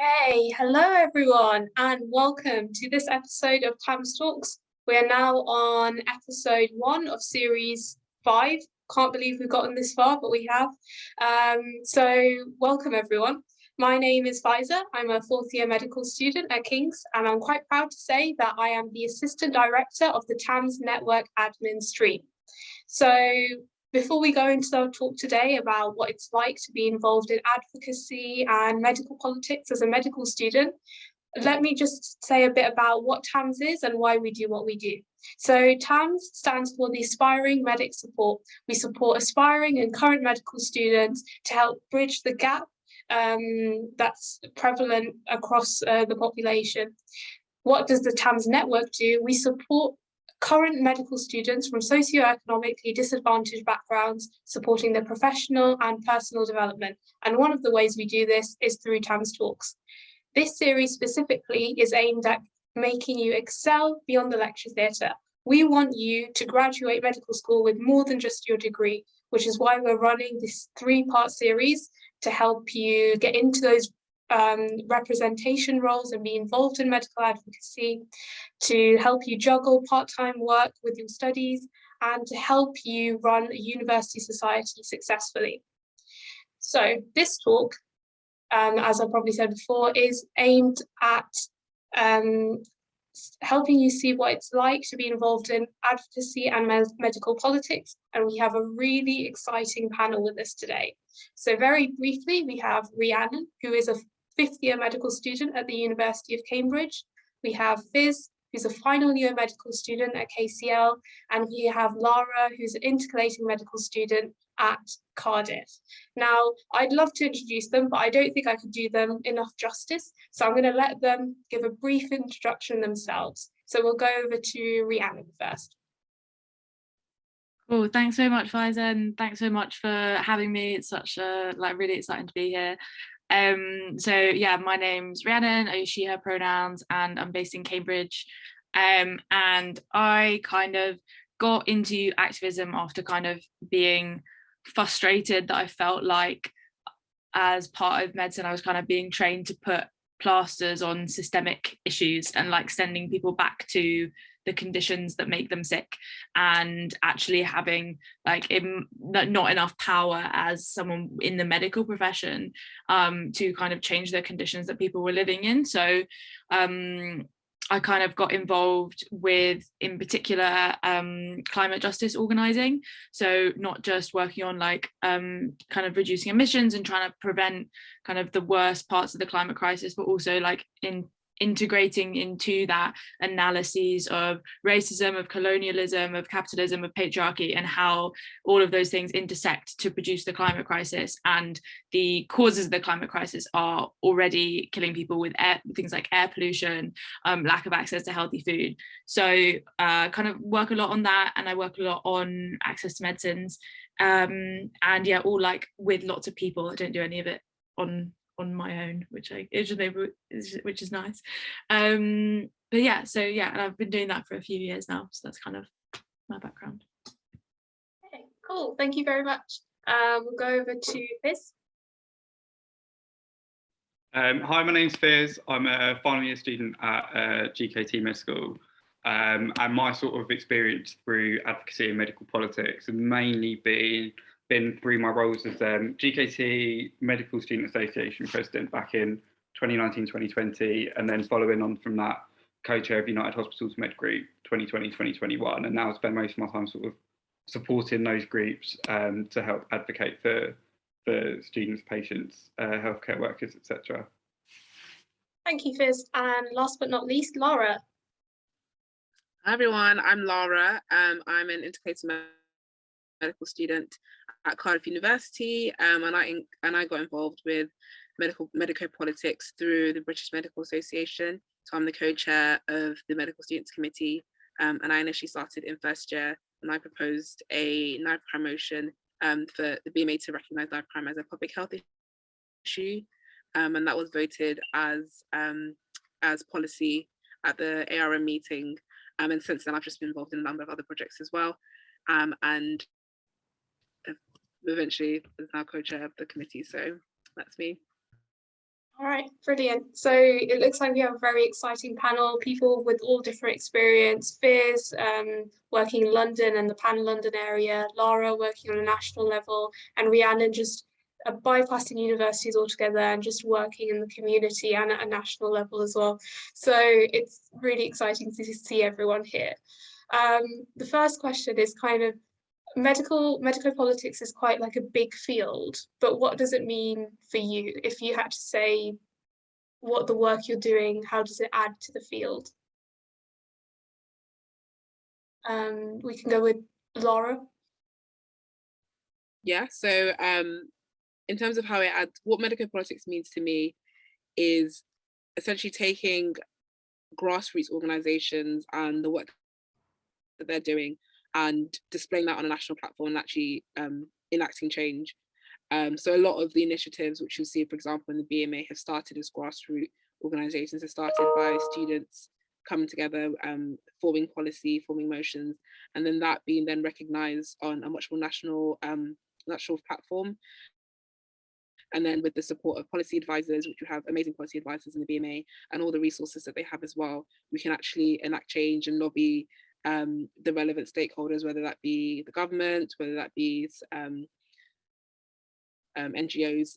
Hey, hello everyone, and welcome to this episode of Tams Talks. We are now on episode 1 of series 5. Can't believe we've gotten this far, but we have. So welcome everyone. My name is Faiza. I'm a fourth year medical student at King's, and I'm quite proud to say that I am the Assistant Director of the Tams Network admin stream. So before we go into our talk today about what it's like to be involved in advocacy and medical politics as a medical student, let me just say a bit about what TAMS is and why we do what we do. So TAMS stands for the Aspiring Medic Support. We support aspiring and current medical students to help bridge the gap that's prevalent across the population. What does the TAMS network do? We support current medical students from socioeconomically disadvantaged backgrounds, supporting their professional and personal development. And one of the ways we do this is through Tams Talks. This series specifically is aimed at making you excel beyond the lecture theatre. We want you to graduate medical school with more than just your degree, which is why we're running this 3-part series to help you get into those representation roles and be involved in medical advocacy, to help you juggle part-time work with your studies, and to help you run a university society successfully. So this talk, as I probably said before, is aimed at helping you see what it's like to be involved in advocacy and medical politics. And we have a really exciting panel with us today. So very briefly, we have Rhiannon, who is a 5th year medical student at the University of Cambridge. We have Fiz, who's a final year medical student at KCL, and we have Lara, who's an intercalating medical student at Cardiff. Now, I'd love to introduce them, but I don't think I could do them enough justice. So I'm going to let them give a brief introduction themselves. So we'll go over to Rhiannon first. Cool, thanks so much, Faiza, and thanks so much for having me. It's such a really exciting to be here. So yeah, my name's Rhiannon, I use she, her pronouns, and I'm based in Cambridge. And I kind of got into activism after kind of being frustrated that I felt like as part of medicine I was kind of being trained to put plasters on systemic issues and like sending people back to the conditions that make them sick, and actually having like not enough power as someone in the medical profession to kind of change the conditions that people were living in. So I kind of got involved with, in particular, climate justice organising. So not just working on like kind of reducing emissions and trying to prevent kind of the worst parts of the climate crisis, but also like integrating into that analyses of racism, of colonialism, of capitalism, of patriarchy, and how all of those things intersect to produce the climate crisis. And the causes of the climate crisis are already killing people with things like air pollution, lack of access to healthy food. So kind of work a lot on that, and I work a lot on access to medicines, and yeah, all like with lots of people. I don't do any of it on my own, which is nice. But yeah, so yeah, and I've been doing that for a few years now, so that's kind of my background. Okay, cool, thank you very much. We'll go over to Fiz. Hi, my name's Fiz. I'm a final year student at GKT Med School, and my sort of experience through advocacy and medical politics has mainly been through my roles as GKT Medical Student Association President back in 2019-2020, and then following on from that, co-chair of United Hospitals Med Group 2020-2021, and now I spend most of my time sort of supporting those groups to help advocate for students, patients, healthcare workers, etc. Thank you, Fiz. And last but not least, Lara. Hi everyone, I'm Lara. I'm an intercalating medical student at Cardiff University, and I got involved with medico politics through the British Medical Association. So I'm the co-chair of the Medical Students Committee, and I initially started in first year, and I proposed a knife crime motion for the BMA to recognise knife crime as a public health issue, and that was voted as policy at the ARM meeting. And since then, I've just been involved in a number of other projects as well, and eventually is now co-chair of the committee. So that's me. All right, brilliant. So it looks like we have a very exciting panel, people with all different experience. Fiz, working in London and the Pan-London area, Lara working on a national level, and Rhiannon just bypassing universities altogether and just working in the community and at a national level as well. So it's really exciting to see everyone here. The first question is kind of, medical politics is quite like a big field, but what does it mean for you? If you had to say what the work you're doing, how does it add to the field? We can go with Laura. Yeah, so in terms of how it adds, what medical politics means to me is essentially taking grassroots organizations and the work that they're doing and displaying that on a national platform and actually enacting change. So a lot of the initiatives which you'll see, for example, in the BMA have started as grassroots organizations, have started by students coming together, forming policy, forming motions, and then that being then recognized on a much more national platform. And then with the support of policy advisors, which we have amazing policy advisors in the BMA, and all the resources that they have as well, we can actually enact change and lobby the relevant stakeholders, whether that be the government, whether that be NGOs,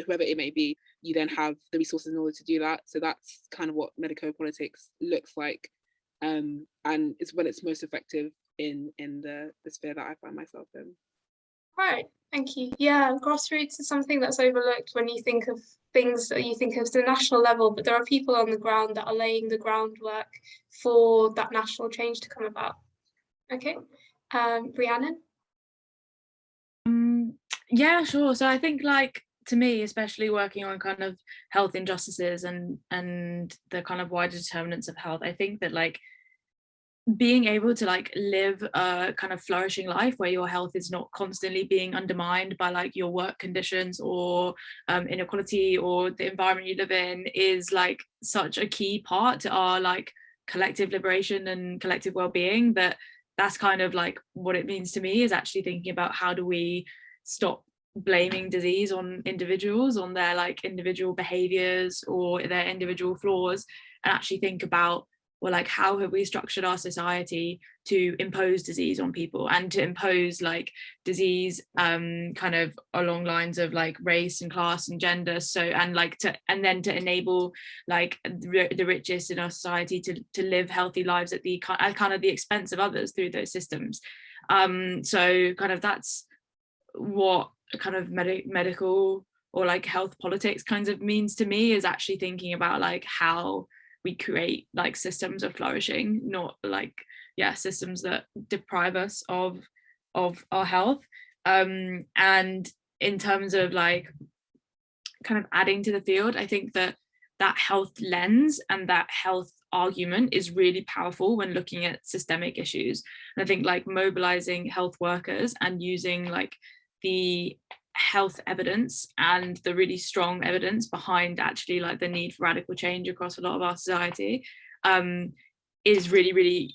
whoever it may be. You then have the resources in order to do that. So that's kind of what medical politics looks like, and it's when it's most effective in the sphere that I find myself in. Right, thank you. Yeah, grassroots is something that's overlooked when you think of things that you think of the national level, but there are people on the ground that are laying the groundwork for that national change to come about. Okay, Rhiannon? Yeah, sure. So I think, like, to me, especially working on kind of health injustices and the kind of wider determinants of health, I think that, like, being able to like live a kind of flourishing life where your health is not constantly being undermined by like your work conditions or inequality or the environment you live in is like such a key part to our like collective liberation and collective well-being, that's kind of like what it means to me, is actually thinking about how do we stop blaming disease on individuals, on their like individual behaviors or their individual flaws, and actually think about, well, like, how have we structured our society to impose disease on people and to impose like disease kind of along lines of like race and class and gender, so and then to enable like the richest in our society to live healthy lives at the kind of the expense of others through those systems. So kind of that's what kind of medical or like health politics kind of means to me, is actually thinking about like how we create like systems of flourishing, not like systems that deprive us of our health. And in terms of like kind of adding to the field, I think that health lens and that health argument is really powerful when looking at systemic issues. And I think like mobilizing health workers and using like the health evidence and the really strong evidence behind actually like the need for radical change across a lot of our society is really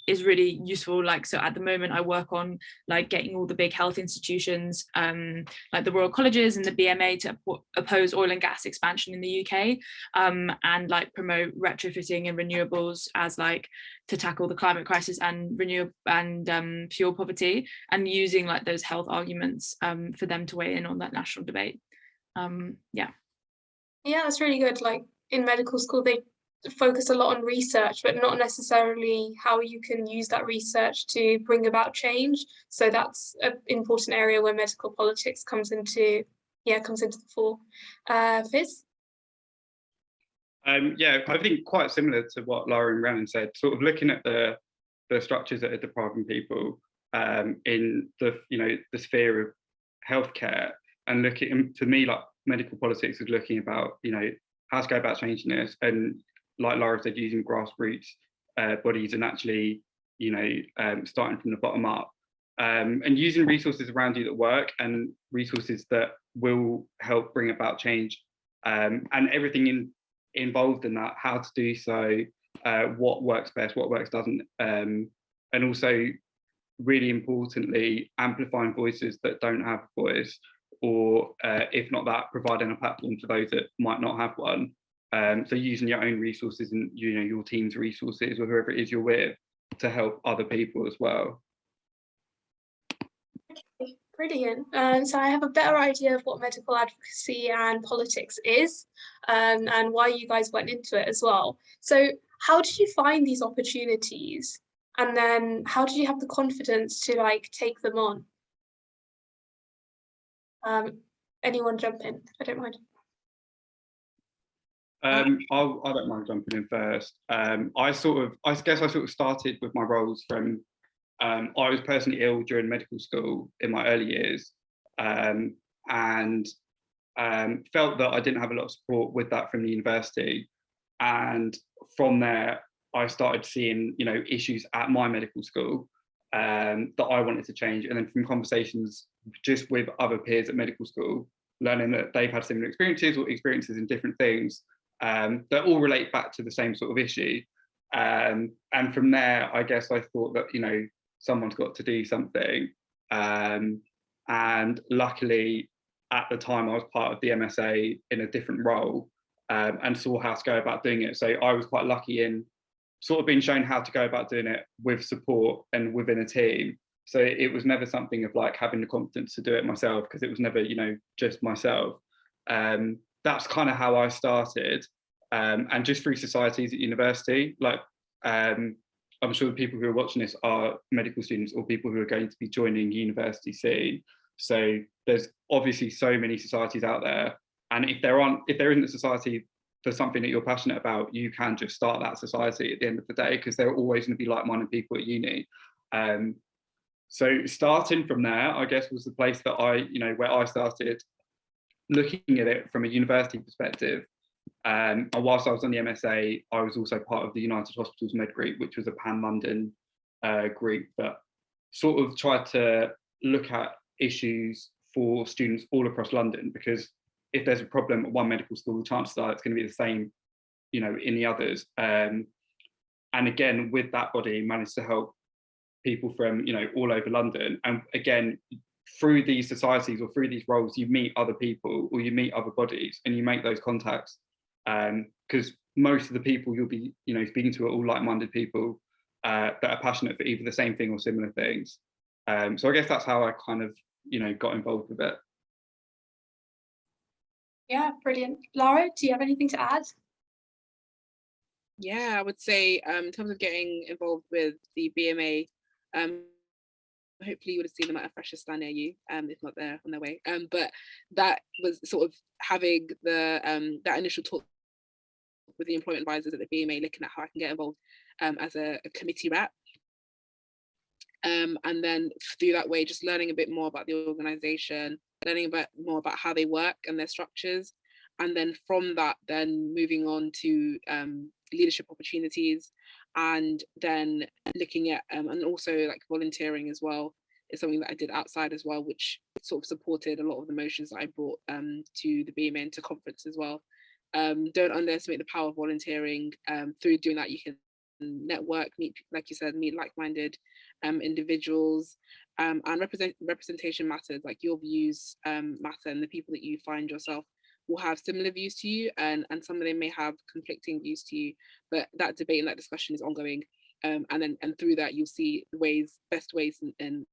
useful. Like, so at the moment I work on like getting all the big health institutions like the Royal Colleges and the BMA to oppose oil and gas expansion in the UK and like promote retrofitting and renewables as like to tackle the climate crisis and fuel poverty, and using like those health arguments for them to weigh in on that national debate. Yeah, that's really good. Like in medical school they focus a lot on research, but not necessarily how you can use that research to bring about change. So that's an important area where medical politics comes into the fore. Fiz? I think quite similar to what Laura and Rhiannon said, sort of looking at the structures that are depriving people in the sphere of healthcare, and looking, for me, like medical politics is looking about how to go about changing this, and like Laura said, using grassroots bodies and actually starting from the bottom up, and using resources around you that work and resources that will help bring about change, and everything involved in that, how to do so, what works best, what works doesn't, and also really importantly amplifying voices that don't have a voice, or if not that, providing a platform for those that might not have one. So using your own resources and your team's resources or whoever it is you're with to help other people as well. Okay, brilliant. So I have a better idea of what medical advocacy and politics is, and why you guys went into it as well. So how did you find these opportunities? And then how did you have the confidence to like take them on? Anyone jump in? I don't mind. I don't mind jumping in first. I guess I sort of started with my roles from, I was personally ill during medical school in my early years, and felt that I didn't have a lot of support with that from the university. And from there, I started seeing, issues at my medical school that I wanted to change. And then from conversations just with other peers at medical school, learning that they've had similar experiences or experiences in different things that all relate back to the same sort of issue. And from there, I guess I thought that, someone's got to do something. And luckily, at the time, I was part of the MSA in a different role and saw how to go about doing it. So I was quite lucky in sort of being shown how to go about doing it with support and within a team. So it was never something of like having the confidence to do it myself, because it was never, just myself. That's kind of how I started. And just through societies at university, like I'm sure the people who are watching this are medical students or people who are going to be joining university soon. So there's obviously so many societies out there. And if there isn't a society for something that you're passionate about, you can just start that society at the end of the day, because there are always going to be like-minded people at uni. So starting from there, I guess, was the place that where I started looking at it from a university perspective. And whilst I was on the MSA, I was also part of the United Hospitals Med Group, which was a pan-London group that sort of tried to look at issues for students all across London, because if there's a problem at one medical school, the chances are it's going to be the same, in the others. And again, with that body, managed to help people from, all over London. And again, through these societies or through these roles, you meet other people or you meet other bodies and you make those contacts. Because most of the people you'll be, speaking to are all like-minded people that are passionate for either the same thing or similar things. So I guess that's how I kind of, got involved with it. Yeah, brilliant. Lara, do you have anything to add? Yeah, I would say in terms of getting involved with the BMA, hopefully you would have seen them at a fresher stand near you, if not they're on their way. But that was sort of having the that initial talk with the employment advisors at the BMA, looking at how I can get involved as a committee rep. And then through that way, just learning a bit more about the organisation, learning a bit more about how they work and their structures. And then from that, then moving on to leadership opportunities, and then looking at, and also like volunteering as well, is something that I did outside as well, which sort of supported a lot of the motions that I brought to the BMA and to conference as well. Don't underestimate the power of volunteering. Through doing that, you can network, meet, like you said, meet like-minded individuals, and representation matters. Like your views matter, and the people that you find yourself will have similar views to you, and some of them may have conflicting views to you, but that debate and that discussion is ongoing, and through that you'll see the best ways and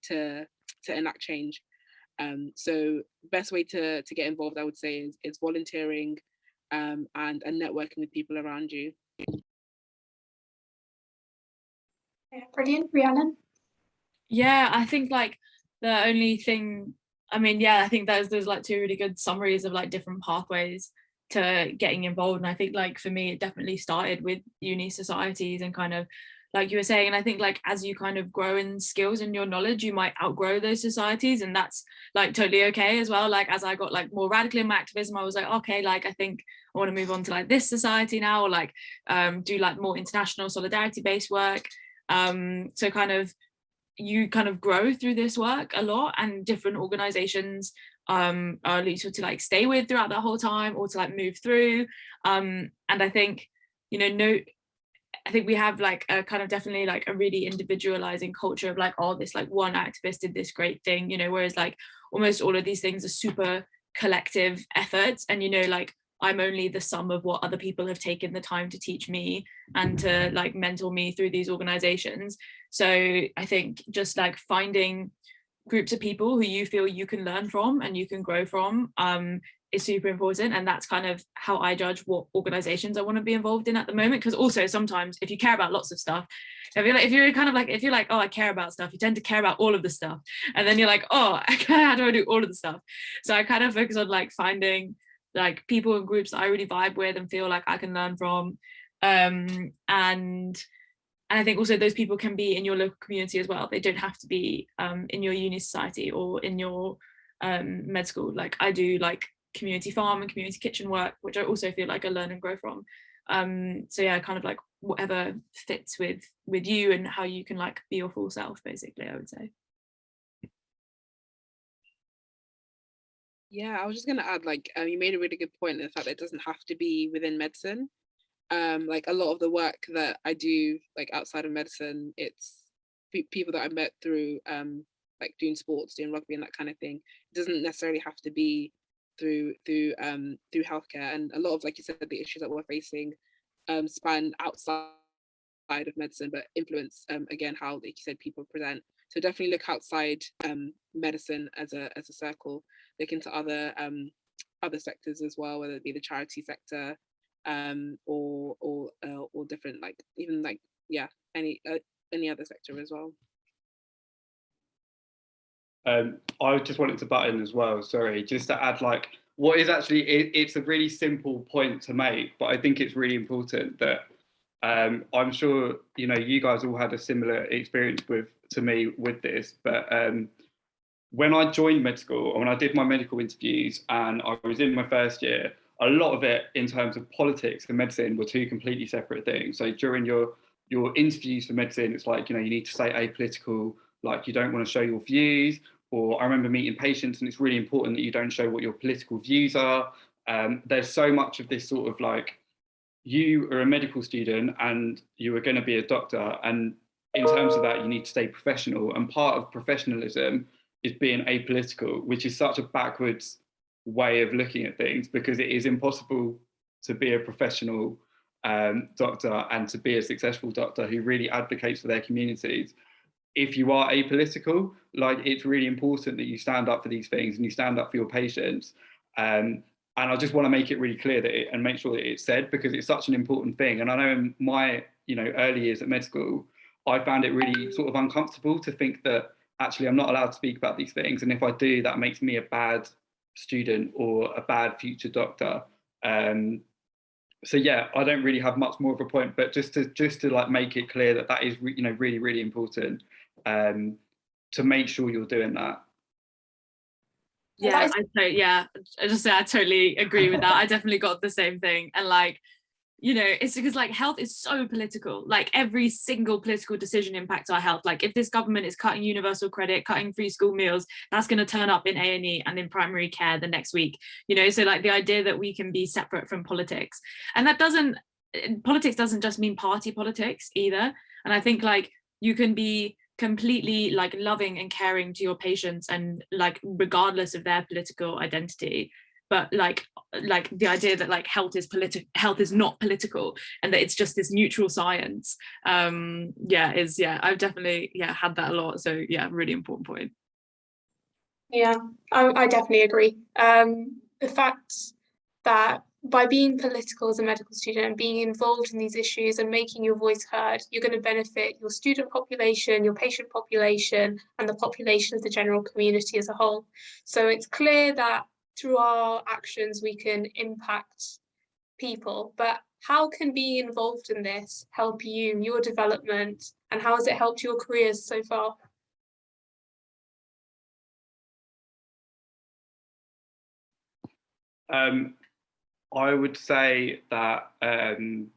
to enact change. So best way to get involved, I would say, is volunteering and networking with people around you. Yeah, brilliant. Rhiannon? Yeah, I think like the only thing, I think there's like two really good summaries of like different pathways to getting involved. And I think like for me, it definitely started with uni societies and kind of like you were saying, and I think like as you kind of grow in skills and your knowledge, you might outgrow those societies, and that's like totally okay as well. Like as I got like more radical in my activism, I was like, okay, like I think I want to move on to like this society now, or like do like more international solidarity based work. So kind of you kind of grow through this work a lot, and different organizations are useful to like stay with throughout that whole time or to like move through. And I think, I think we have like a kind of definitely like a really individualizing culture of like, oh, this like one activist did this great thing, you know, whereas like almost all of these things are super collective efforts, and you know, like I'm only the sum of what other people have taken the time to teach me and to like mentor me through these organizations. So I think just like finding groups of people who you feel you can learn from and you can grow from is super important, and that's kind of how I judge what organizations I want to be involved in at the moment. Because also sometimes if you care about lots of stuff, if you're kind of like, if you're like, oh, I care about stuff, you tend to care about all of the stuff, and then you're like, oh, how do I do all of the stuff? So I kind of focus on like finding like people and groups that I really vibe with and feel like I can learn from, and I think also those people can be in your local community as well. They don't have to be in your uni society or in your med school. Like I do like community farm and community kitchen work, which I also feel like I learn and grow from. So yeah, kind of like whatever fits with you and how you can like be your full self, basically, I would say. Yeah, I was just gonna add, like, you made a really good point in the fact that it doesn't have to be within medicine. Like a lot of the work that I do, like outside of medicine, it's people that I met through, like doing sports, doing rugby, and that kind of thing. It doesn't necessarily have to be through healthcare. And a lot of, like you said, the issues that we're facing span outside of medicine, but influence again how, like you said, people present. So definitely look outside medicine as a circle. Look into other sectors as well, whether it be the charity sector, or different, like even like, yeah, any other sector as well. I just wanted to butt in as well, sorry, just to add, like, what is actually, it's a really simple point to make, but I think it's really important that I'm sure, you know, you guys all had a similar experience to me with this, but when I joined med school, or when I did my medical interviews and I was in my first year, a lot of it in terms of politics and medicine were two completely separate things. So during your interviews for medicine, it's like, you know, you need to stay apolitical, like you don't want to show your views. Or I remember meeting patients and it's really important that you don't show what your political views are. There's so much of this sort of like, you are a medical student and you are going to be a doctor. And in terms of that, you need to stay professional. And part of professionalism is being apolitical, which is such a backwards way of looking at things, because it is impossible to be a professional doctor and to be a successful doctor who really advocates for their communities if you are apolitical. Like, it's really important that you stand up for these things and you stand up for your patients. And I just want to make it really clear that and make sure that it's said, because it's such an important thing. And I know in my, you know, early years at med school, I found it really sort of uncomfortable to think that actually I'm not allowed to speak about these things, and if I do, that makes me a bad student or a bad future doctor. So yeah, I don't really have much more of a point, but just to like make it clear that that is, you know, really, really important to make sure you're doing that. Yeah, I totally agree with that. I definitely got the same thing. And like, you know, it's because like health is so political. Like every single political decision impacts our health. Like if this government is cutting universal credit, cutting free school meals, that's going to turn up in A&E and in primary care the next week. You know, so like the idea that we can be separate from politics, and politics doesn't just mean party politics either. And I think like you can be completely like loving and caring to your patients and like regardless of their political identity, but like the idea that like health is not political and that it's just this neutral science, I've definitely had that a lot. So yeah, really important point. Yeah, I definitely agree. The fact that by being political as a medical student and being involved in these issues and making your voice heard, you're going to benefit your student population, your patient population, and the population of the general community as a whole. So it's clear that through our actions, we can impact people. But how can being involved in this help you, your development, and how has it helped your careers so far? I would say that in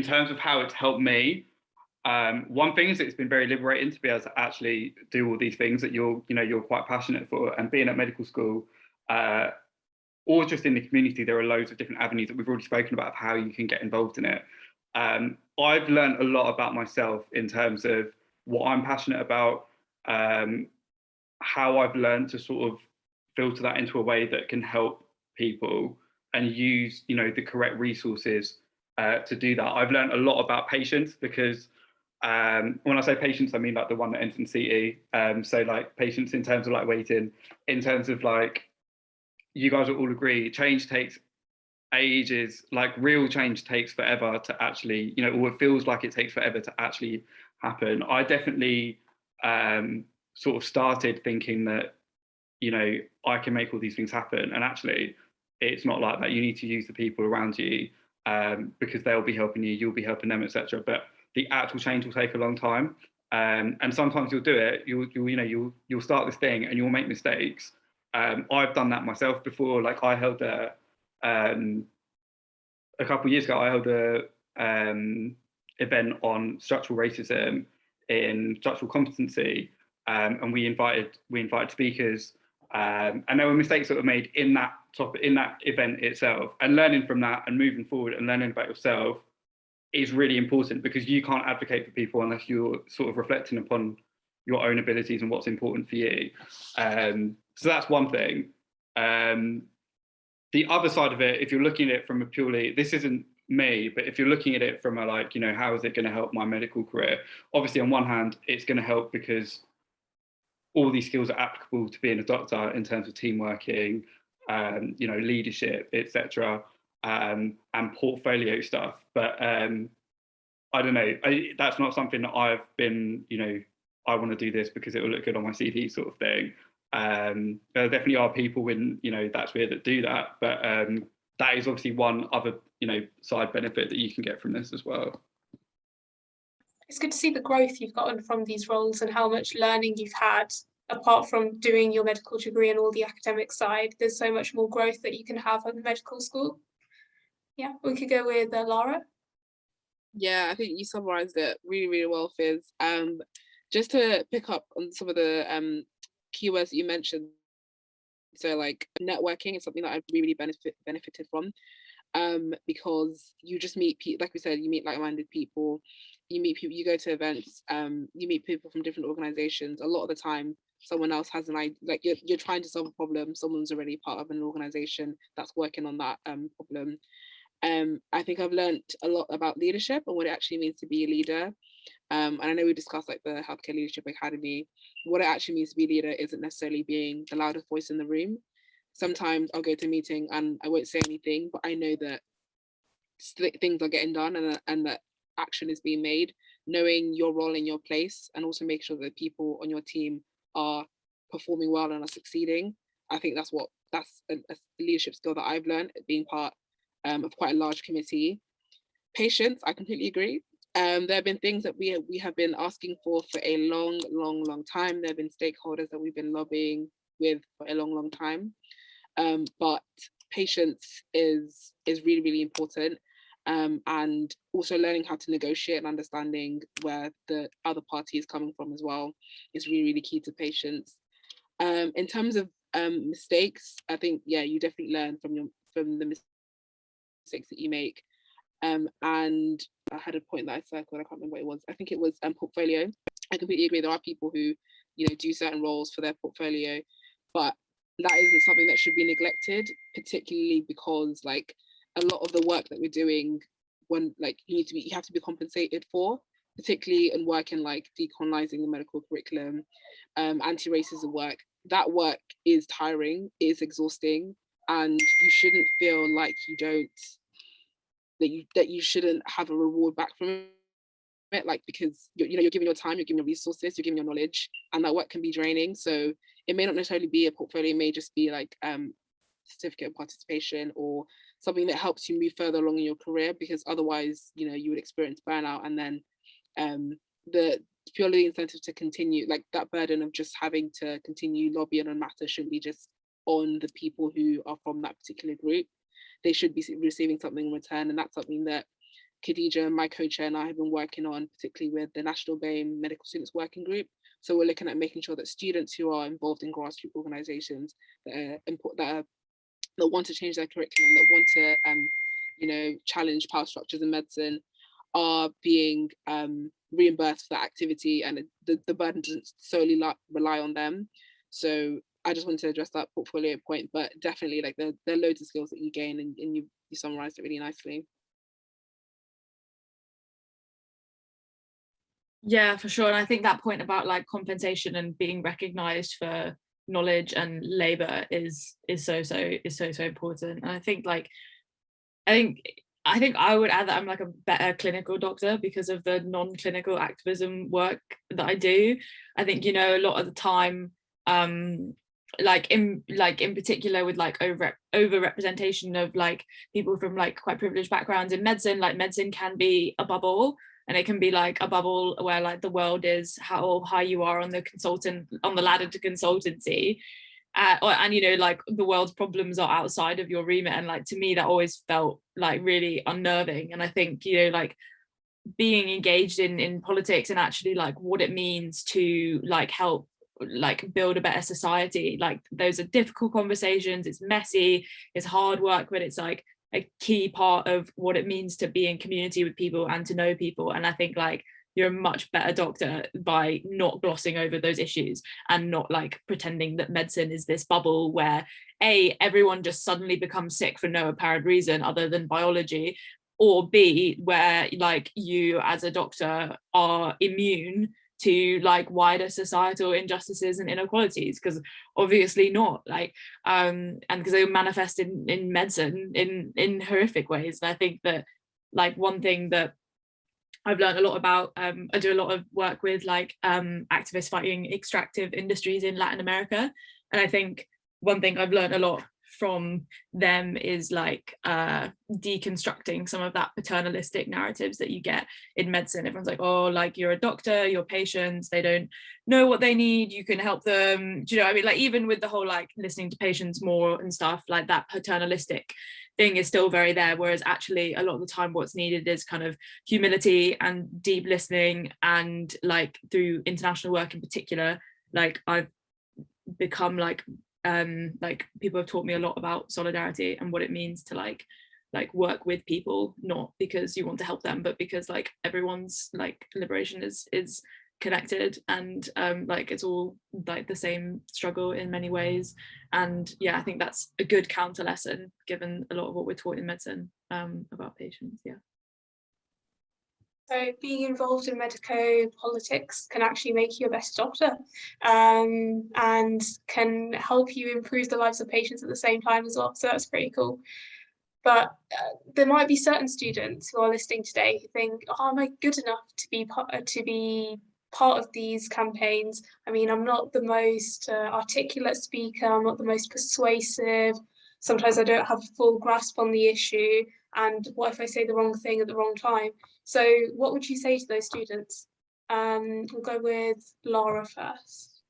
terms of how it's helped me, one thing is it's been very liberating to be able to actually do all these things that you're quite passionate for. And being at medical school, or just in the community, there are loads of different avenues that we've already spoken about of how you can get involved in it. I've learned a lot about myself in terms of what I'm passionate about, how I've learned to sort of filter that into a way that can help people and use, the correct resources to do that. I've learned a lot about patience because when I say patience, I mean like the one that ends in CE. So like patience in terms of like waiting, in terms of like, you guys will all agree, change takes ages, like real change takes forever to actually, or it feels like it takes forever to actually happen. I definitely sort of started thinking that, I can make all these things happen. And actually, it's not like that. You need to use the people around you because they'll be helping you, you'll be helping them, etc. But the actual change will take a long time. And sometimes you'll do it. You'll start this thing and you'll make mistakes. I've done that myself before. Like I held a couple of years ago, I held a event on structural racism in structural competency, and we invited speakers, and there were mistakes that were made in that event itself. And learning from that and moving forward and learning about yourself is really important, because you can't advocate for people unless you're sort of reflecting upon your own abilities and what's important for you. So that's one thing. The other side of it, if you're looking at it from a purely, this isn't me, but if you're looking at it from a like, how is it going to help my medical career? Obviously, on one hand, it's going to help because all these skills are applicable to being a doctor in terms of team working, leadership, etc., and portfolio stuff. But I don't know, that's not something that I've been, I want to do this because it will look good on my CV sort of thing. There definitely are people when, that's weird that do that, but that is obviously one other, side benefit that you can get from this as well. It's good to see the growth you've gotten from these roles and how much learning you've had apart from doing your medical degree and all the academic side. There's so much more growth that you can have at the medical school. Yeah, we could go with Lara. Yeah, I think you summarized it really, really well, Fizz. Just to pick up on some of the keywords that you mentioned. So like networking is something that I've really benefited from, because you just meet people, like we said, you meet like-minded people, you meet people, you go to events, you meet people from different organizations. A lot of the time, someone else has an idea, like you're trying to solve a problem, someone's already part of an organization that's working on that problem. I think I've learned a lot about leadership and what it actually means to be a leader. And I know we discussed like the Healthcare Leadership Academy. What it actually means to be a leader isn't necessarily being the loudest voice in the room. Sometimes I'll go to a meeting and I won't say anything, but I know that things are getting done and that action is being made. Knowing your role in your place and also make sure that people on your team are performing well and are succeeding. I think that's a leadership skill that I've learned, being part of quite a large committee. Patience, I completely agree. There have been things that we have been asking for a long time. There have been stakeholders that we've been lobbying with for a long time. But patience is really, really important. And also learning how to negotiate and understanding where the other party is coming from as well is really, really key to patience. In terms of mistakes, I think, yeah, you definitely learn from the mistakes that you make. And I had a point that I circled, I can't remember what it was. I think it was portfolio. I completely agree. There are people who, do certain roles for their portfolio, but that isn't something that should be neglected, particularly because like a lot of the work that we're doing, when like you have to be compensated for, particularly in work in like decolonizing the medical curriculum, anti-racism work. That work is tiring, it is exhausting, and you shouldn't feel like that you shouldn't have a reward back from it, like because you're giving your time, you're giving your resources, you're giving your knowledge, and that work can be draining. So it may not necessarily be a portfolio, it may just be like certificate of participation or something that helps you move further along in your career, because otherwise you would experience burnout, and then the purely incentive to continue, like that burden of just having to continue lobbying on matters shouldn't be just on the people who are from that particular group. They should be receiving something in return, and that's something that Khadija, my co-chair, and I have been working on, particularly with the National BAME Medical Students Working Group. So we're looking at making sure that students who are involved in grassroots organisations that want to change their curriculum, that want to challenge power structures in medicine, are being reimbursed for that activity, and the burden doesn't solely rely on them. So I just wanted to address that portfolio point, but definitely like there are loads of skills that you gain, and you summarized it really nicely. Yeah, for sure. And I think that point about like compensation and being recognized for knowledge and labor is so important. And I think I would add that I'm like a better clinical doctor because of the non-clinical activism work that I do. I think, you know, a lot of the time, like in particular with like over representation of like people from like quite privileged backgrounds in medicine, like medicine can be a bubble, and it can be like a bubble where like the world is how high you are on the ladder to consultancy, and you know, like the world's problems are outside of your remit, and like to me that always felt like really unnerving. And I think, you know, like being engaged in politics and actually like what it means to like help like build a better society, like those are difficult conversations, it's messy, it's hard work, but it's like a key part of what it means to be in community with people and to know people. And I think like you're a much better doctor by not glossing over those issues and not like pretending that medicine is this bubble where everyone just suddenly becomes sick for no apparent reason other than biology, or B, where like you as a doctor are immune to like wider societal injustices and inequalities, because obviously not, like and because they manifest in medicine in horrific ways. And I think that like one thing that I've learned a lot about, I do a lot of work with like activists fighting extractive industries in Latin America, and I think one thing I've learned a lot from them is like deconstructing some of that paternalistic narratives that you get in medicine. Everyone's like, oh, like you're a doctor, your patients, they don't know what they need, you can help them. Do you know what I mean? Like even with the whole like listening to patients more and stuff, like that paternalistic thing is still very there, whereas actually a lot of the time what's needed is kind of humility and deep listening. And like through international work in particular, like I've become like people have taught me a lot about solidarity and what it means to like work with people, not because you want to help them, but because like everyone's like liberation is connected, and like it's all like the same struggle in many ways. And yeah, I think that's a good counter lesson given a lot of what we're taught in medicine about patients. Yeah. So being involved in medico politics can actually make you a better doctor, and can help you improve the lives of patients at the same time as well. So that's pretty cool. But there might be certain students who are listening today who think, oh, am I good enough to be part of these campaigns? I mean, I'm not the most articulate speaker, I'm not the most persuasive. Sometimes I don't have a full grasp on the issue. And what if I say the wrong thing at the wrong time? So what would you say to those students? We'll go with Laura first.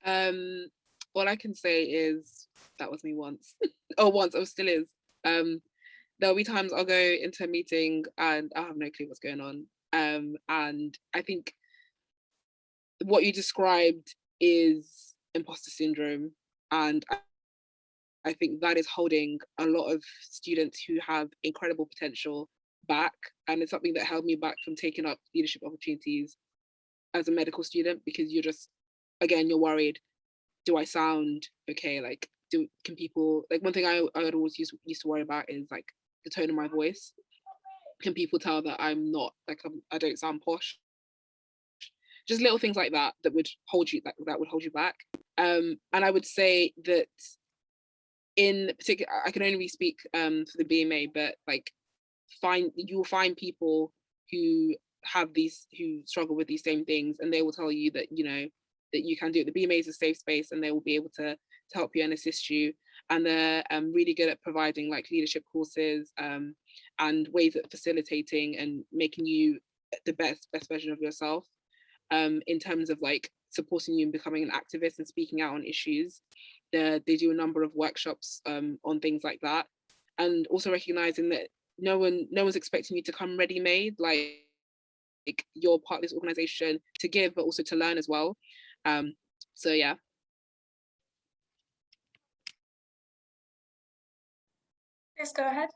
All I can say is that was me once. Still is. There'll be times I'll go into a meeting and I have no clue what's going on. And I think what you described is imposter syndrome. And I think that is holding a lot of students who have incredible potential back. And it's something that held me back from taking up leadership opportunities as a medical student, because you're just, again, you're worried, do I sound okay? Like, can people, like one thing I would always used to worry about is like the tone of my voice. Can people tell that I'm not, like, I don't sound posh? Just little things like that that would hold you, that would hold you back. And I would say that in particular, I can only speak for the BMA, but like you will find people who struggle with these same things, and they will tell you that, you know, that you can do it. The BMA is a safe space, and they will be able to help you and assist you. And they're really good at providing like leadership courses and ways of facilitating and making you the best version of yourself, in terms of like supporting you in becoming an activist and speaking out on issues. They do a number of workshops on things like that, and also recognizing that no one's expecting you to come ready-made. Like you're part of this organization to give, but also to learn as well. So yeah. Let's go ahead.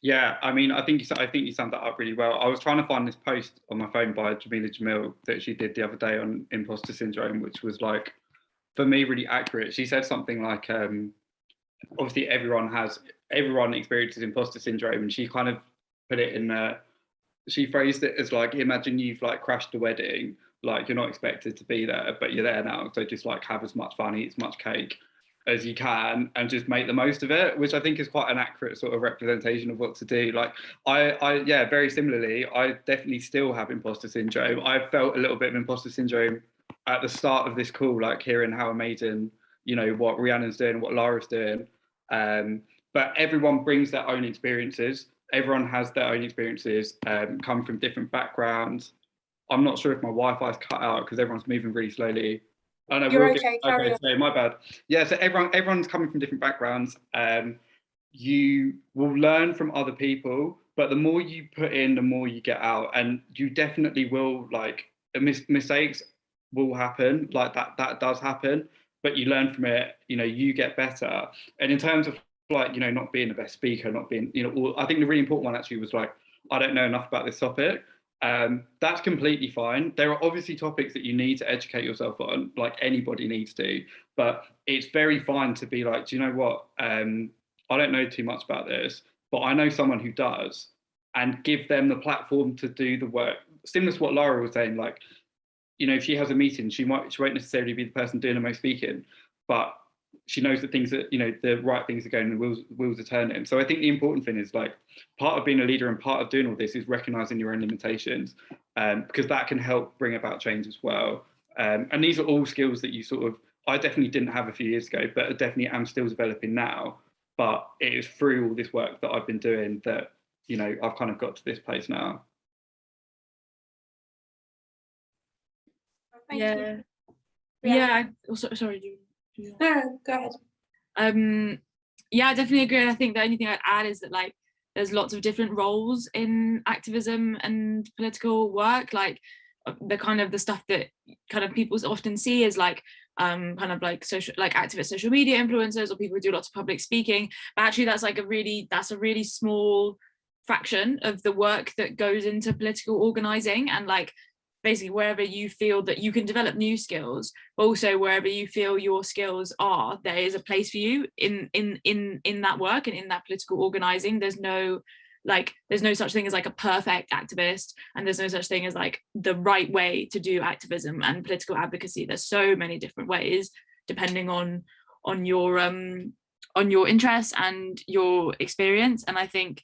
Yeah, I mean, I think you summed that up really well. I was trying to find this post on my phone by Jamila Jamil that she did the other day on imposter syndrome, which was like, for me, really accurate. She said something like, obviously everyone experiences imposter syndrome, and she kind of put it in she phrased it as like, imagine you've like crashed a wedding, like you're not expected to be there, but you're there now, so just like have as much fun, eat as much cake as you can, and just make the most of it, which I think is quite an accurate sort of representation of what to do. Like yeah, very similarly, I definitely still have imposter syndrome. I felt a little bit of imposter syndrome at the start of this call, like hearing how amazing, what Rhiannon's doing, what Lara's doing. But everyone brings their own experiences. Everyone has their own experiences, come from different backgrounds. I'm not sure if my Wi-Fi's cut out because everyone's moving really slowly. Oh no, You're okay. Carry on. So my bad. Yeah, so everyone's coming from different backgrounds. You will learn from other people, but the more you put in, the more you get out, and you definitely will, like, mistakes will happen. Like that does happen, but you learn from it. You get better. And in terms of like, not being the best speaker, not being, I think the really important one actually was like, I don't know enough about this topic. That's completely fine. There are obviously topics that you need to educate yourself on, like anybody needs to, but it's very fine to be like, do you know what? I don't know too much about this, but I know someone who does, and give them the platform to do the work. Similar to what Lara was saying, like, if she has a meeting, she won't necessarily be the person doing the most speaking, but she knows that things that, the right things are going and the wheels are turning. So I think the important thing is, like, part of being a leader and part of doing all this is recognizing your own limitations, because that can help bring about change as well. And these are all skills that I definitely didn't have a few years ago, but I definitely am still developing now. But it is through all this work that I've been doing that, I've kind of got to this place now. Thank you. Yeah. Sorry. No, go ahead. Yeah, I definitely agree. And I think the only thing I'd add is that, like, there's lots of different roles in activism and political work. Like, the stuff that kind of people often see is like kind of like activist social media influencers or people who do lots of public speaking. But actually that's a really small fraction of the work that goes into political organizing. And like, basically wherever you feel that you can develop new skills, but also wherever you feel your skills are, there is a place for you in that work and in that political organizing. There's no such thing as like a perfect activist, and there's no such thing as like the right way to do activism and political advocacy. There's so many different ways depending on your interests and your experience. And I think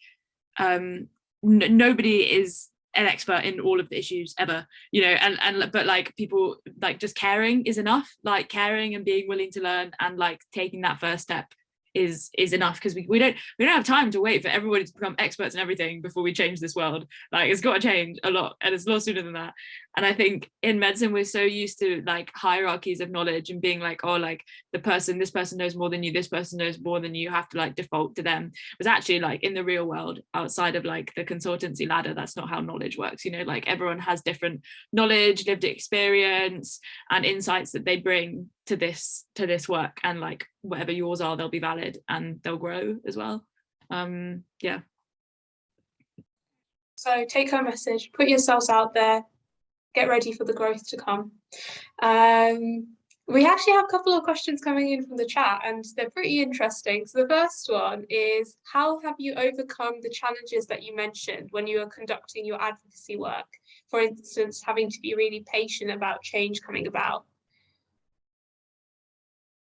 nobody is an expert in all of the issues ever, but like, people, like, just caring is enough. Like, caring and being willing to learn and like taking that first step is enough, because we don't have time to wait for everybody to become experts in everything before we change this world. Like, it's got to change a lot, and it's a lot sooner than that. And I think in medicine we're so used to like hierarchies of knowledge and being like, oh, like this person knows more than you, this person knows more than you, have to like default to them. But actually, like, in the real world, outside of like the consultancy ladder, that's not how knowledge works. Like, everyone has different knowledge, lived experience and insights that they bring to this work, and like whatever yours are, they'll be valid and they'll grow as well. Yeah. So take home message, put yourselves out there, get ready for the growth to come. We actually have a couple of questions coming in from the chat, and they're pretty interesting. So the first one is, how have you overcome the challenges that you mentioned when you were conducting your advocacy work? For instance, having to be really patient about change coming about.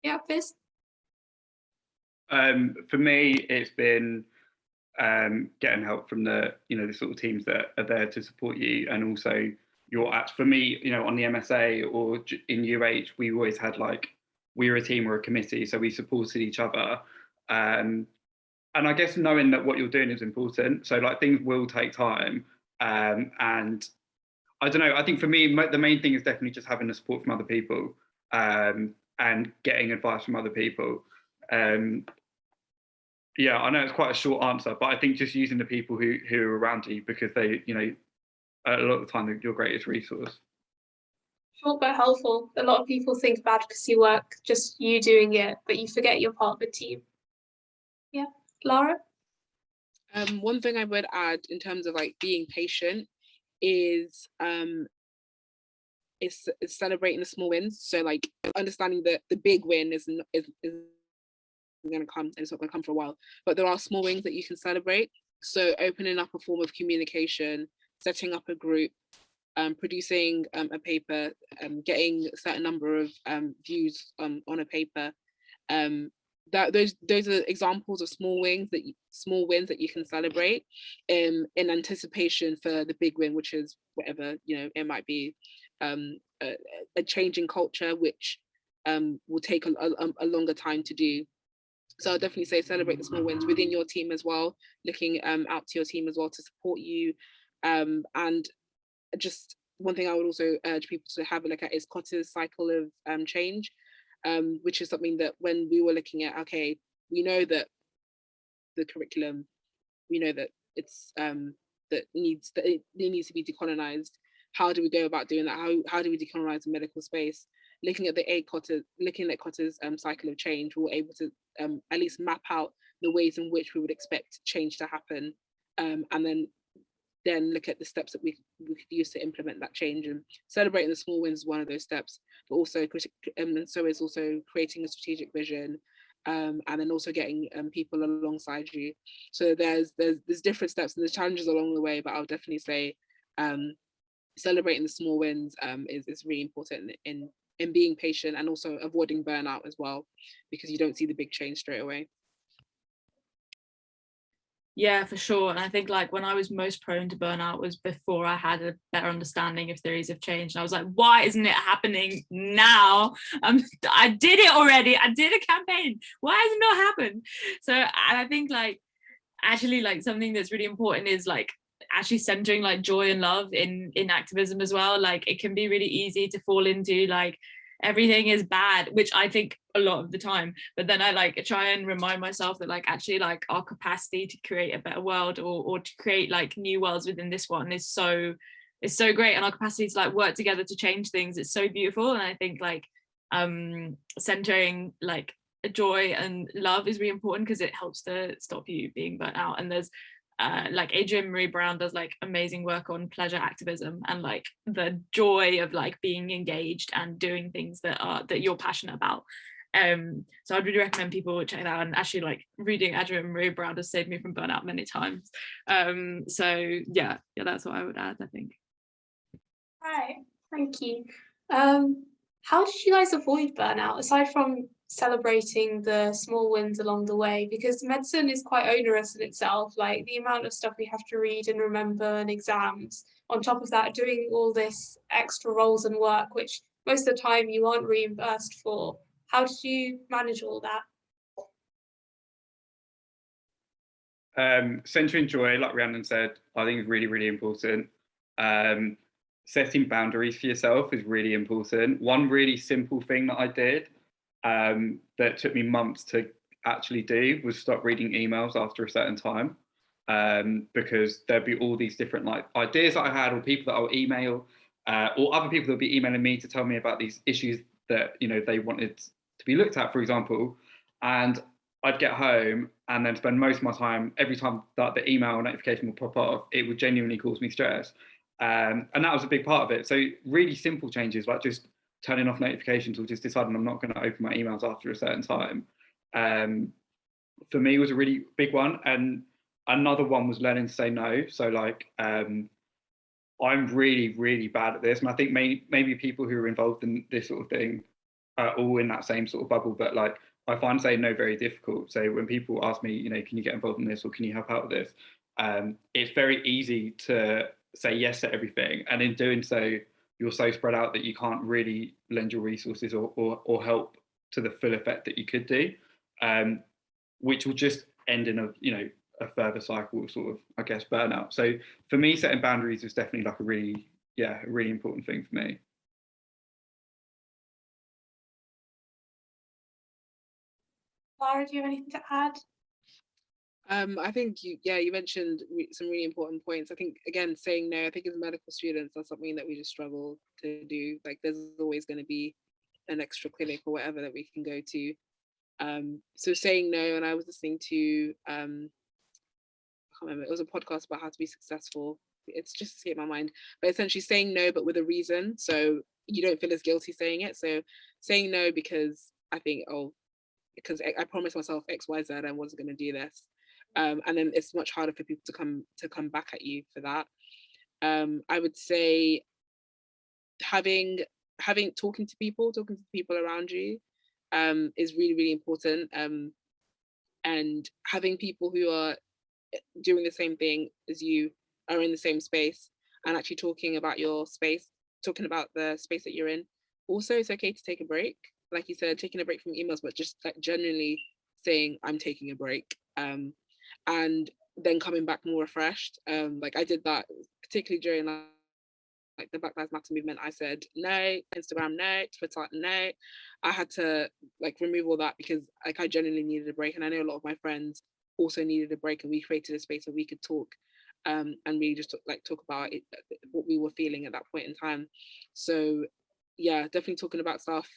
Yeah, Fizz? For me, it's been getting help from the sort of teams that are there to support you, and also for me, on the MSA or in UH, we always had we were a team or a committee, so we supported each other. And I guess knowing that what you're doing is important, so like things will take time. And I don't know, I think for me, the main thing is definitely just having the support from other people, and getting advice from other people. Yeah, I know it's quite a short answer, but I think just using the people who are around you, because they, a lot of the time, they're your greatest resource. Short but helpful. A lot of people think of advocacy work, just you doing it, but you forget you're part of a team. Yeah, Lara? One thing I would add in terms of like being patient is celebrating the small wins. So like understanding that the big win is going to come, and it's not going to come for a while, but there are small wins that you can celebrate. So opening up a form of communication, setting up a group, producing a paper, getting a certain number of views on a paper. That those are examples of small wins that you can celebrate in anticipation for the big win, which is whatever, you know, it might be a change in culture, which will take a longer time to do. So I'll definitely say celebrate the small wins within your team as well, looking out to your team as well to support you. And just one thing I would also urge people to have a look at is Cotter's cycle of change, which is something that when we were looking at, okay, we know that the curriculum, we know that it's that it needs to be decolonized. How do we go about doing that? How do we decolonize the medical space? Looking at Cotter's cycle of change, we were able to at least map out the ways in which we would expect change to happen, and then look at the steps that we could use to implement that change. And celebrating the small wins is one of those steps, but also and so is also creating a strategic vision, and then also getting people alongside you. So there's different steps and there's challenges along the way, but I'll definitely say celebrating the small wins is really important in being patient, and also avoiding burnout as well, because you don't see the big change straight away. Yeah, for sure. And I think like when I was most prone to burnout was before I had a better understanding of theories of change. And I was like, why isn't it happening now? I did it already. I did a campaign. Why has it not happened? So, and I think like actually like something that's really important is like actually centering like joy and love in activism as well. Like it can be really easy to fall into like everything is bad, which I think a lot of the time, but then I like try and remind myself that like actually like our capacity to create a better world or to create like new worlds within this one is so great, and our capacity to like work together to change things, it's so beautiful. And I think like centering like joy and love is really important because it helps to stop you being burnt out. And there's like Adrienne Marie Brown does like amazing work on pleasure activism and like the joy of like being engaged and doing things that you're passionate about. So I'd really recommend people check it out, and actually like reading Adrienne Marie Brown has saved me from burnout many times. So yeah, that's what I would add, I think. Right, thank you. How did you guys avoid burnout, aside from celebrating the small wins along the way? Because medicine is quite onerous in itself, like the amount of stuff we have to read and remember and exams. On top of that, doing all this extra roles and work, which most of the time you aren't reimbursed for. How did you manage all that? Centering joy, like Rhiannon said, I think is really, really important. Setting boundaries for yourself is really important. One really simple thing that I did that took me months to actually do was stop reading emails after a certain time, because there'd be all these different like ideas that I had, or people that I'll email, or other people that'll be emailing me to tell me about these issues that, you know, they wanted to be looked at, for example. And I'd get home and then spend most of my time, every time that the email notification would pop off, it would genuinely cause me stress. And that was a big part of it. So really simple changes, like just turning off notifications or just deciding I'm not going to open my emails after a certain time, for me was a really big one. And another one was learning to say no. So like, I'm really, really bad at this. And I think maybe people who are involved in this sort of thing are all in that same sort of bubble, but like, I find saying no very difficult. So when people ask me, you know, can you get involved in this or can you help out with this? It's very easy to say yes to everything, and in doing so you're so spread out that you can't really lend your resources or help to the full effect that you could do, which will just end in a further cycle of sort of, I guess, burnout. So for me, setting boundaries is definitely like a really important thing for me. Lara, do you have anything to add? I think you mentioned some really important points. I think, again, saying no, I think as medical students, that's something that we just struggle to do. Like there's always going to be an extra clinic or whatever that we can go to. So saying no, and I was listening to, I can't remember, it was a podcast about how to be successful. It's just escaped my mind, but essentially saying no but with a reason, so you don't feel as guilty saying it. So saying no because I think, oh, because I promised myself XYZ, I wasn't going to do this, and then it's much harder for people to come back at you for that. I would say having talking to people around you is really, really important, and having people who are doing the same thing as you, are in the same space, and actually talking about your space, talking about the space that you're in. Also, it's okay to take a break, like you said, taking a break from emails, but just like genuinely saying I'm taking a break, and then coming back more refreshed. Like I did that particularly during like the Black Lives Matter movement. I said no, Instagram no, Twitter no. I had to like remove all that because like I genuinely needed a break, and I know a lot of my friends also needed a break, and we created a space where we could talk, and really just talk about it, what we were feeling at that point in time. So yeah, definitely talking about stuff.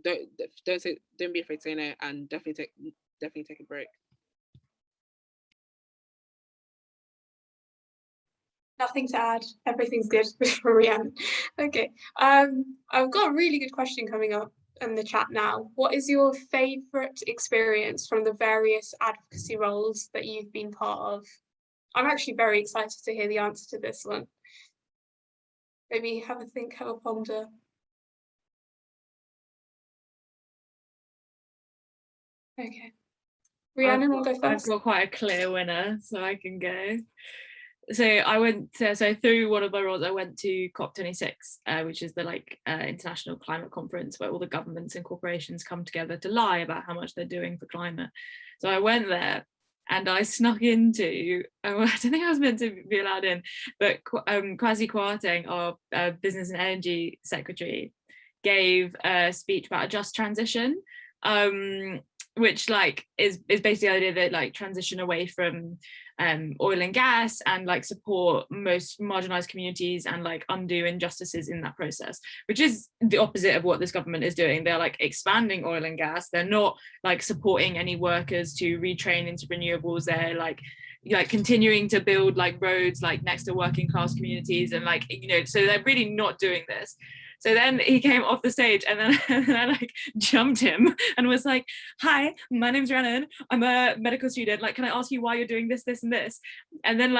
Don't be afraid to say no, and definitely take a break. Nothing to add. Everything's good for Rhiannon. Okay. I've got a really good question coming up in the chat now. What is your favourite experience from the various advocacy roles that you've been part of? I'm actually very excited to hear the answer to this one. Maybe have a think, have a ponder. Okay. Rhiannon, will go first. I've got quite a clear winner, so I can go. So I went to, so through one of my roles, I went to COP26, which is the international climate conference where all the governments and corporations come together to lie about how much they're doing for climate. So I went there and I snuck into, I don't think I was meant to be allowed in, but Kwasi Kwarteng, our business and energy secretary, gave a speech about a just transition, which is basically the idea that transition away from oil and gas and support most marginalized communities and undo injustices in that process, which is the opposite of what this government is doing. They're expanding oil and gas. They're not supporting any workers to retrain into renewables. They're continuing to build roads next to working class communities, and so they're really not doing this. So then he came off the stage, and then I jumped him and was like, "Hi, my name's Rhiannon. I'm a medical student. Can I ask you why you're doing this, this, and this?" And then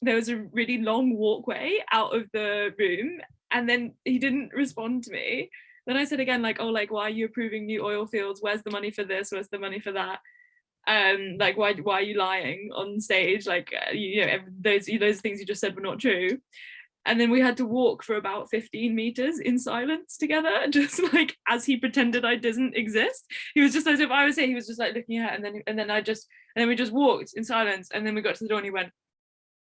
there was a really long walkway out of the room, and then he didn't respond to me. Then I said again, why are you approving new oil fields? Where's the money for this? Where's the money for that? Why are you lying on stage? Those things you just said were not true. And then we had to walk for about 15 meters in silence together, just as he pretended I didn't exist. He was just, as if I was here, he was just looking at it, and then we just walked in silence, and then we got to the door and he went,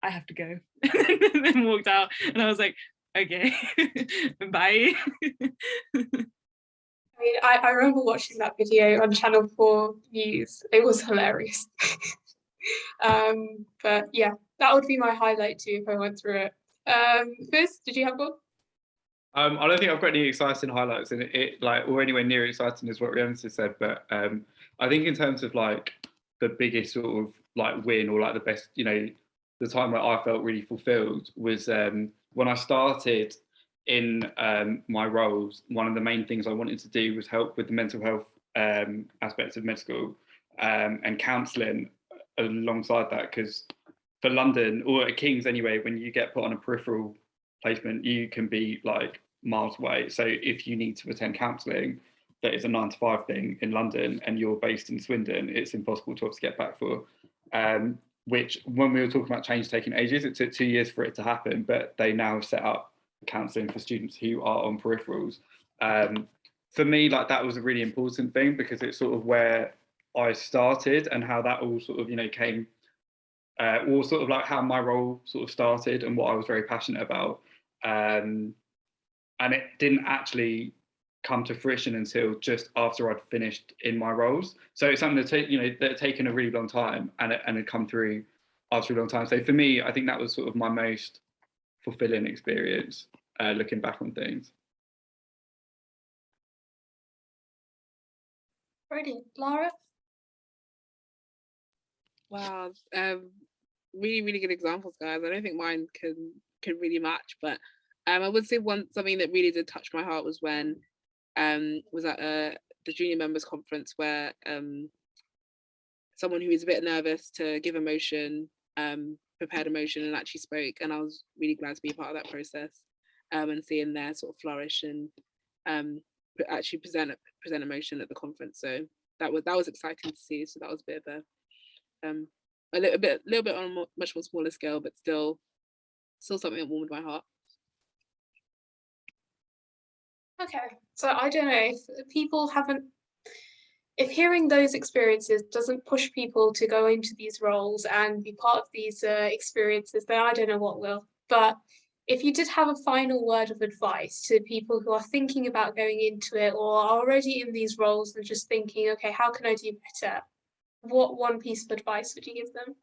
"I have to go," and then walked out, and I was like, "Okay, bye." I remember watching that video on Channel 4 News. It was hilarious. But yeah, that would be my highlight too if I went through it. Fizz, did you have one? I don't think I've got any exciting highlights in it, or anywhere near exciting as what Rhiannon said. But I think in terms of the biggest sort of win or the best, the time where I felt really fulfilled was when I started in my roles. One of the main things I wanted to do was help with the mental health aspects of med school and counselling alongside that, because for London, or at King's anyway, when you get put on a peripheral placement, you can be miles away. So if you need to attend counselling, that is a 9 to 5 thing in London, and you're based in Swindon, it's impossible to obviously get back for. Which, when we were talking about change taking ages, it took 2 years for it to happen, but they now set up counselling for students who are on peripherals. For me, that was a really important thing, because it's sort of where I started and how that all sort of, came, or sort of how my role sort of started and what I was very passionate about. And it didn't actually come to fruition until just after I'd finished in my roles. So it's something that had taken a really long time, and had come through after a long time. So for me, I think that was sort of my most fulfilling experience, looking back on things. Brilliant. Lara? Wow. really, really good examples, guys. I don't think mine can really match, but I would say something that really did touch my heart was when was at the junior members conference where someone who was a bit nervous to give emotion prepared emotion and actually spoke, and I was really glad to be a part of that process and seeing their sort of flourish and actually present emotion at the conference. So that was exciting to see. So that was a bit of a little bit on a much more smaller scale, but still something that warmed my heart. Okay, so I don't know if people if hearing those experiences doesn't push people to go into these roles and be part of these experiences, then I don't know what will. But if you did have a final word of advice to people who are thinking about going into it or are already in these roles and just thinking, okay, how can I do better? What one piece of advice would you give them?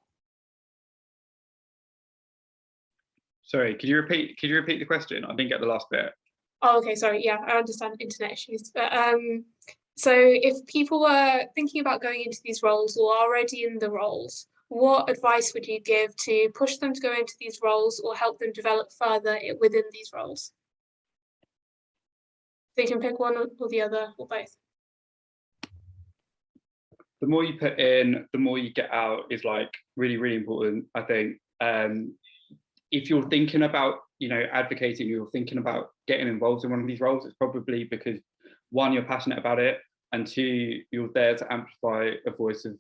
Sorry, could you repeat the question? I didn't get the last bit. Oh, okay, sorry. Yeah, I understand internet issues. But so if people were thinking about going into these roles or are already in the roles, what advice would you give to push them to go into these roles or help them develop further within these roles? So you can pick one or the other or both. The more you put in, the more you get out is like really, really important. I think if you're thinking about, advocating, you're thinking about getting involved in one of these roles, it's probably because one, you're passionate about it, and two, you're there to amplify a voice of,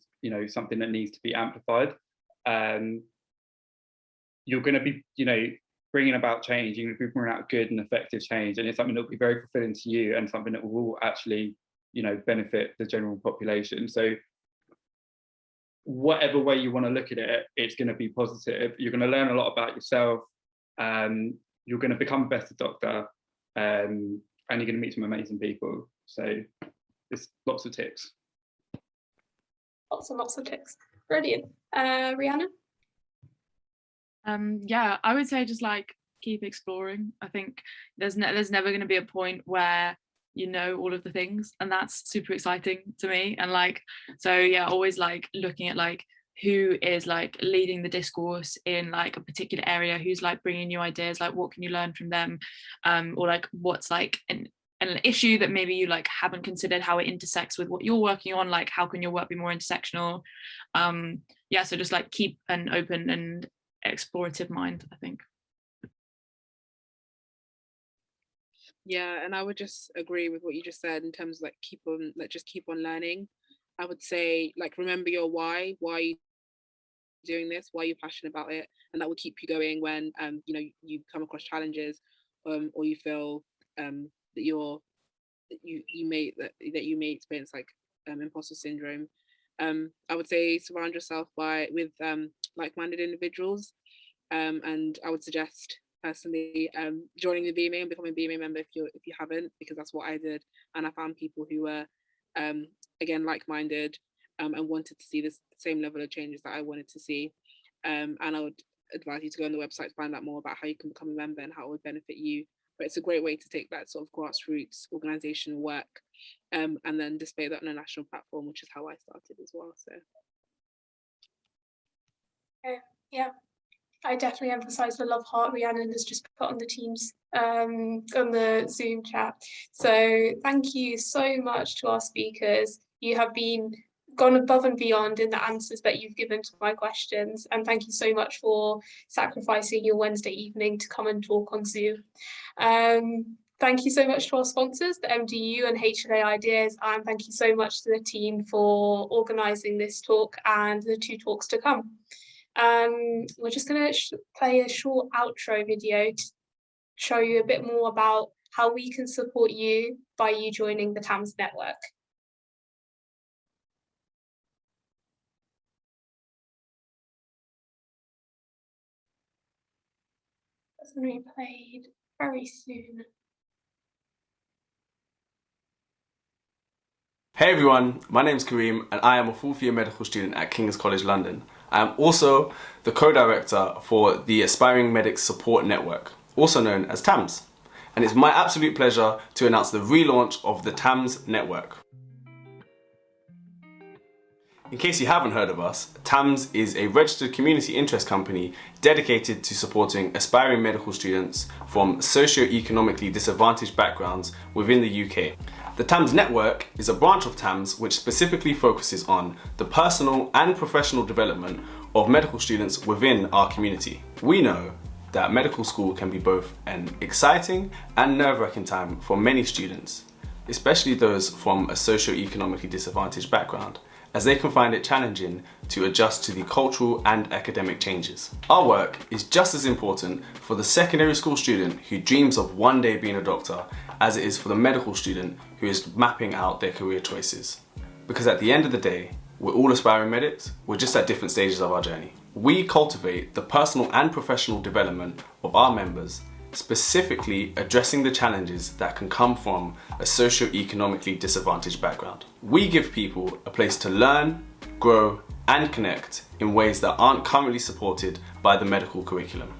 something that needs to be amplified. You're going to be, bringing about change. You're going to be bringing out good and effective change, and it's something that will be very fulfilling to you and something that will actually, benefit the general population. So whatever way you want to look at it, it's going to be positive. You're going to learn a lot about yourself. You're going to become a better doctor, and you're going to meet some amazing people. So there's lots of tips. Lots and lots of tips. Brilliant. Rhiannon? Yeah, I would say just like keep exploring. I think there's never going to be a point where you know all of the things, and that's super exciting to me. And like, so yeah, always like looking at like who is like leading the discourse in like a particular area, who's like bringing new ideas, like what can you learn from them, or like what's like an issue that maybe you like haven't considered how it intersects with what you're working on, like how can your work be more intersectional. Yeah, so just like keep an open and explorative mind, I think. Yeah, and I would just agree with what you just said in terms of like just keep on learning. I would say like remember your why are you doing this, why are you passionate about it, and that will keep you going when you come across challenges or you feel that you may experience like imposter syndrome. I would say surround yourself with like-minded individuals, and I would suggest personally joining the BMA and becoming a BMA member if you haven't, because that's what I did, and I found people who were again like-minded and wanted to see this same level of changes that I wanted to see, and I would advise you to go on the website to find out more about how you can become a member and how it would benefit you. But it's a great way to take that sort of grassroots organizational work and then display that on a national platform, which is how I started as well. So yeah, I definitely emphasize the love heart Rhiannon has just put on the Teams on the Zoom chat. So thank you so much to our speakers. You have gone above and beyond in the answers that you've given to my questions, and thank you so much for sacrificing your Wednesday evening to come and talk on Zoom. Thank you so much to our sponsors, the MDU and HLA Ideas, and thank you so much to the team for organising this talk and the 2 talks to come. We're just going to play a short outro video to show you a bit more about how we can support you by you joining the Tams Network. That's going to be played very soon. Hey everyone, my name is Kareem and I am a fourth year medical student at King's College London. I am also the co-director for the Aspiring Medics Support Network, also known as Tams. And it's my absolute pleasure to announce the relaunch of the Tams Network. In case you haven't heard of us, Tams is a registered community interest company dedicated to supporting aspiring medical students from socio-economically disadvantaged backgrounds within the UK. The Tams Network is a branch of Tams which specifically focuses on the personal and professional development of medical students within our community. We know that medical school can be both an exciting and nerve-wracking time for many students, especially those from a socio-economically disadvantaged background, as they can find it challenging to adjust to the cultural and academic changes. Our work is just as important for the secondary school student who dreams of one day being a doctor as it is for the medical student who is mapping out their career choices. Because at the end of the day, we're all aspiring medics, we're just at different stages of our journey. We cultivate the personal and professional development of our members, specifically addressing the challenges that can come from a socio-economically disadvantaged background. We give people a place to learn, grow, and connect in ways that aren't currently supported by the medical curriculum.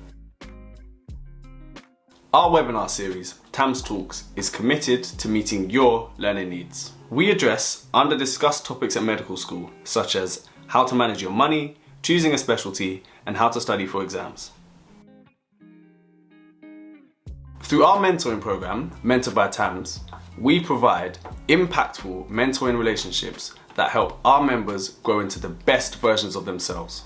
Our webinar series, Tams Talks, is committed to meeting your learning needs. We address under-discussed topics at medical school, such as how to manage your money, choosing a specialty, and how to study for exams. Through our mentoring program, Mentored by Tams, we provide impactful mentoring relationships that help our members grow into the best versions of themselves.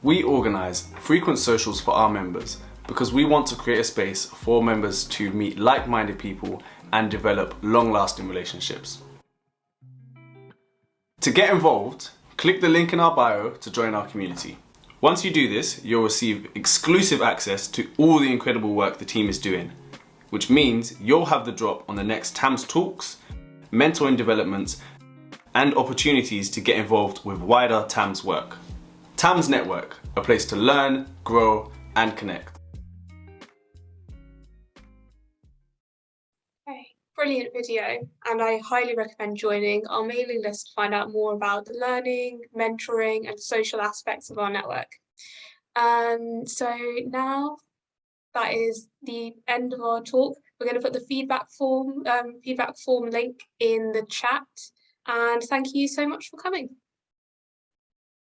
We organise frequent socials for our members because we want to create a space for members to meet like-minded people and develop long-lasting relationships. To get involved, click the link in our bio to join our community. Once you do this, you'll receive exclusive access to all the incredible work the team is doing, which means you'll have the drop on the next Tams Talks, mentoring developments, and opportunities to get involved with wider Tams work. Tams Network, a place to learn, grow, and connect. Okay, brilliant video, and I highly recommend joining our mailing list to find out more about the learning, mentoring, and social aspects of our network. So now that is the end of our talk. We're going to put the feedback form link in the chat, and thank you so much for coming.